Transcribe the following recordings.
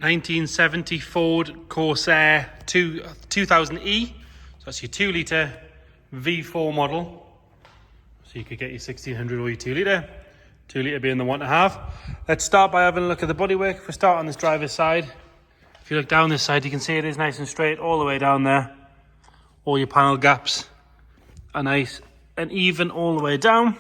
1970 Ford Corsair 2000E. So that's your 2 litre V4 model. So you could get your 1600 or your 2 litre. 2 litre being the one to have. Let's start by having a look at the bodywork. If we start on this driver's side, if you look down this side, you can see it is nice and straight all the way down there. All your panel gaps are nice and even all the way down.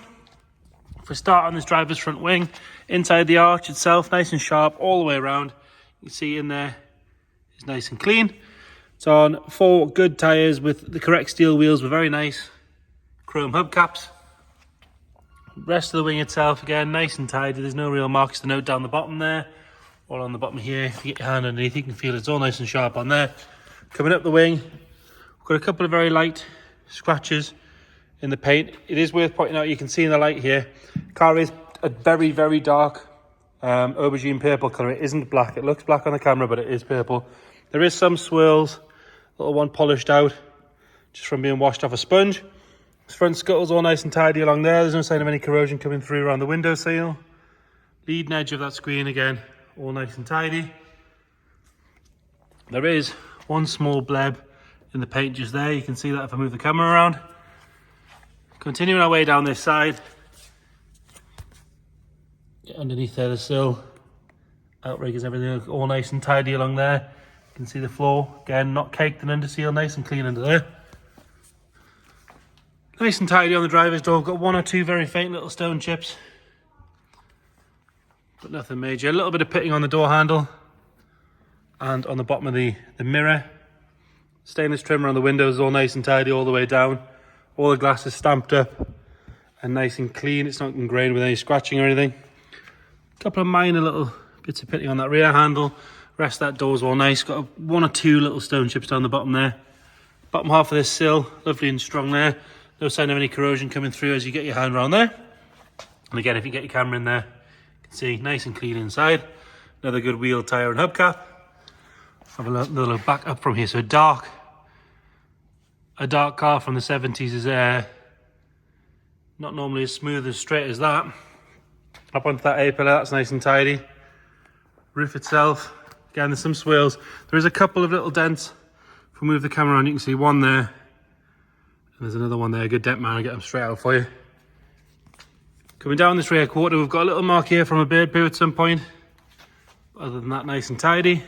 If we start on this driver's front wing, inside the arch itself, nice and sharp all the way around. You can see in there, it's nice and clean. It's on 4 good tyres with the correct steel wheels with very nice chrome hubcaps. Rest of the wing itself, again, nice and tidy. There's no real marks to note down the bottom there. Or on the bottom here, if you get your hand underneath, you can feel it's all nice and sharp on there. Coming up the wing, we've got a couple of very light scratches in the paint. It is worth pointing out, you can see in the light here, the car is a very, very dark aubergine purple colour. It isn't black. It looks black on the camera, but it is purple. There is some swirls, little one polished out, just from being washed off a sponge. This front scuttle's all nice and tidy along there. There's no sign of any corrosion coming through around the window sill. Leading edge of that screen again, all nice and tidy. There is one small bleb in the paint just there. You can see that if I move the camera around. Continuing our way down this side. Get underneath there, the sill. Outriggers, everything looks all nice and tidy along there. You can see the floor, again, not caked and under seal, nice and clean under there. Nice and tidy on the driver's door. We've got 1 or 2 very faint little stone chips, but nothing major. A little bit of pitting on the door handle and on the bottom of the mirror. Stainless trim around the windows, all nice and tidy all the way down. All the glass is stamped up and nice and clean. It's not ingrained with any scratching or anything. A couple of minor little bits of pitting on that rear handle. Rest of that door's all nice. Got 1 or 2 little stone chips down the bottom there. Bottom half of this sill, lovely and strong there. No sign of any corrosion coming through as you get your hand around there. And again, if you get your camera in there, you can see nice and clean inside. Another good wheel, tyre and hubcap. Have another look back up from here. So a dark car from the 70s is not normally as smooth as straight as that. Up onto that A-pillar, that's nice and tidy. Roof itself, again, there's some swirls. There is a couple of little dents. If we move the camera on, you can see one there. And there's another one there, a good dent man, I'll get them straight out for you. Coming down this rear quarter, we've got a little mark here from a bird poo at some point. Other than that, nice and tidy.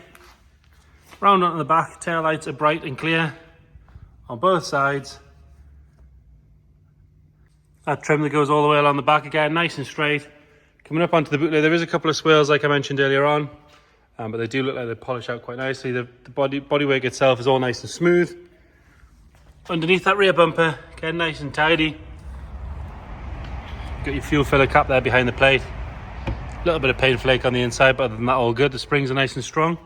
Round onto the back, tail lights are bright and clear on both sides. That trim that goes all the way along the back again, nice and straight. Coming up onto the boot lid, there is a couple of swirls like I mentioned earlier on, but they do look like they polish out quite nicely. The bodywork itself is all nice and smooth. Underneath that rear bumper, again nice and tidy. Got your fuel filler cap there behind the plate. A little bit of paint flake on the inside, but other than that, all good. The springs are nice and strong.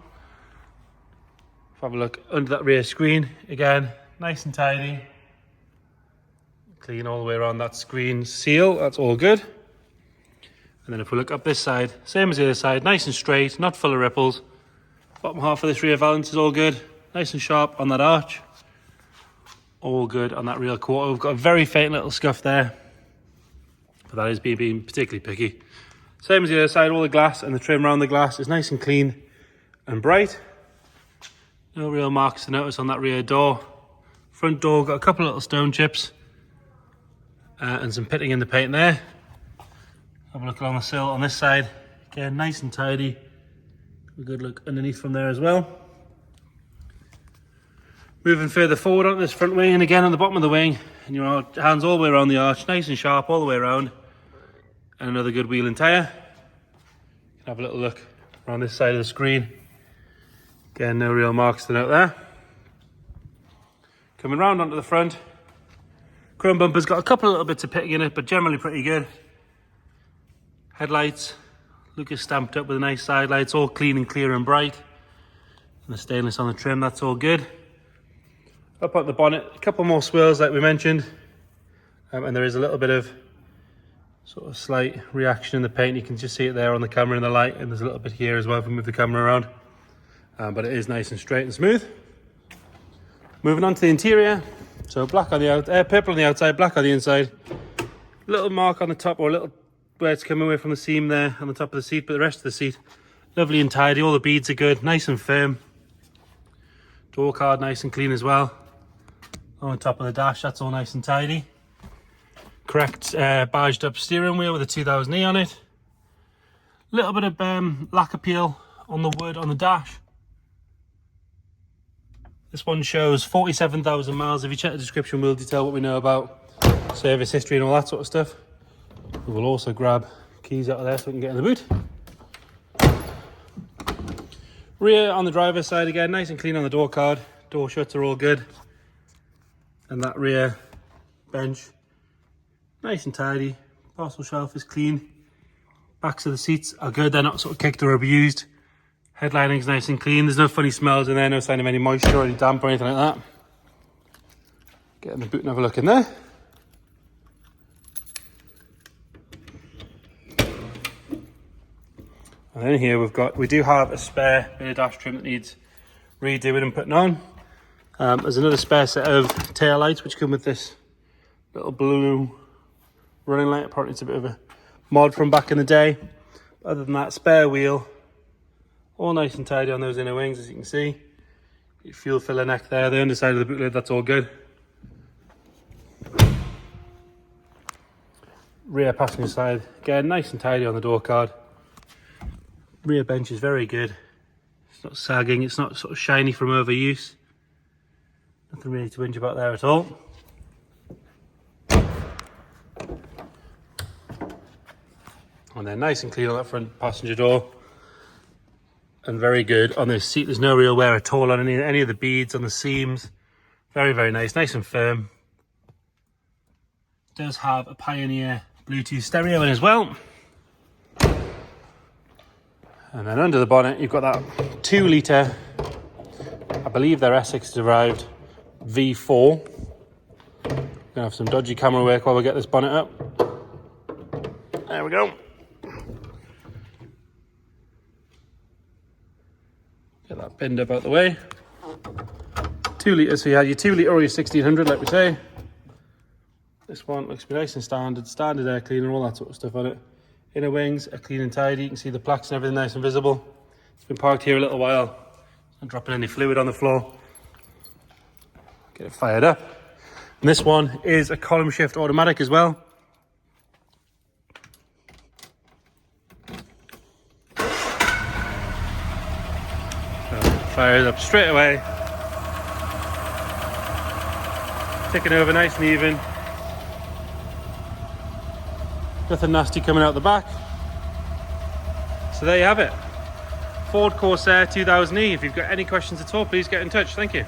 Have a look under that rear screen, again, nice and tidy. Clean all the way around that screen seal, that's all good. And then if we look up this side, same as the other side, nice and straight, not full of ripples. Bottom half of this rear valance is all good, nice and sharp on that arch. All good on that rear quarter. We've got a very faint little scuff there, but that is being particularly picky. Same as the other side, all the glass and the trim around the glass is nice and clean and bright. No real marks to notice on that rear door. Front door, got a couple of little stone chips and some pitting in the paint there. Have a look along the sill on this side. Again, nice and tidy. A good look underneath from there as well. Moving further forward on this front wing, and again on the bottom of the wing, and your hands all the way around the arch, nice and sharp all the way around. And another good wheel and tyre. Have a little look around this side of the screen. Again, no real marks to note there. Coming round onto the front. Chrome bumper's got a couple of little bits of pitting in it, but generally pretty good. Headlights, Lucas stamped up with nice side lights, all clean and clear and bright. And the stainless on the trim, that's all good. Up on the bonnet, a couple more swirls like we mentioned. And there is a little bit of sort of slight reaction in the paint. You can just see it there on the camera in the light, and there's a little bit here as well if we move the camera around. But it is nice and straight and smooth. Moving on to the interior. So black on the purple on the outside, black on the inside. Little mark on the top, or a little where it's coming away from the seam there on the top of the seat, but the rest of the seat Lovely and tidy, all the beads are good, nice and firm. Door card nice and clean as well. On top of the dash, that's all nice and tidy. Correct badged up steering wheel with a 2000E on it. Little bit of lacquer peel on the wood on the dash. This one shows 47,000 miles. If you check the description, we'll detail what we know about service history and all that sort of stuff. We will also grab keys out of there so we can get in the boot. Rear on the driver's side again, nice and clean on the door card. Door shuts are all good. And that rear bench, nice and tidy. Parcel shelf is clean. Backs of the seats are good, they're not sort of kicked or abused. Headlining's nice and clean. There's no funny smells in there, no sign of any moisture or any damp or anything like that. Get in the boot and have a look in there. And then here we do have a spare bit of dash trim that needs redoing and putting on. There's another spare set of tail lights which come with this little blue running light. Apparently it's a bit of a mod from back in the day. But other than that, spare wheel, all nice and tidy on those inner wings, as you can see. Your fuel filler neck there, the underside of the boot lid, that's all good. Rear passenger side, again, nice and tidy on the door card. Rear bench is very good. It's not sagging, it's not sort of shiny from overuse. Nothing really to whinge about there at all. And then nice and clean on that front passenger door. And very good on this seat. There's no real wear at all on any of the beads on the seams. Very, very nice and firm. It does have a Pioneer Bluetooth stereo in as well. And then under the bonnet, you've got that 2 litre, I believe they're Essex derived V4. Gonna have some dodgy camera work while we get this bonnet up. There we go. Get that pinned up out the way. 2 litres, so you had your 2 litre or your 1600, like we say. This one looks nice and standard air cleaner, all that sort of stuff on it. Inner wings are clean and tidy. You can see the plaques and everything nice and visible. It's been parked here a little while. Not dropping any fluid on the floor. Get it fired up. And this one is a column shift automatic as well. So fire it up straight away. Ticking over nice and even. Nothing nasty coming out the back. So there you have it. Ford Corsair 2000E. If you've got any questions at all, please get in touch. Thank you.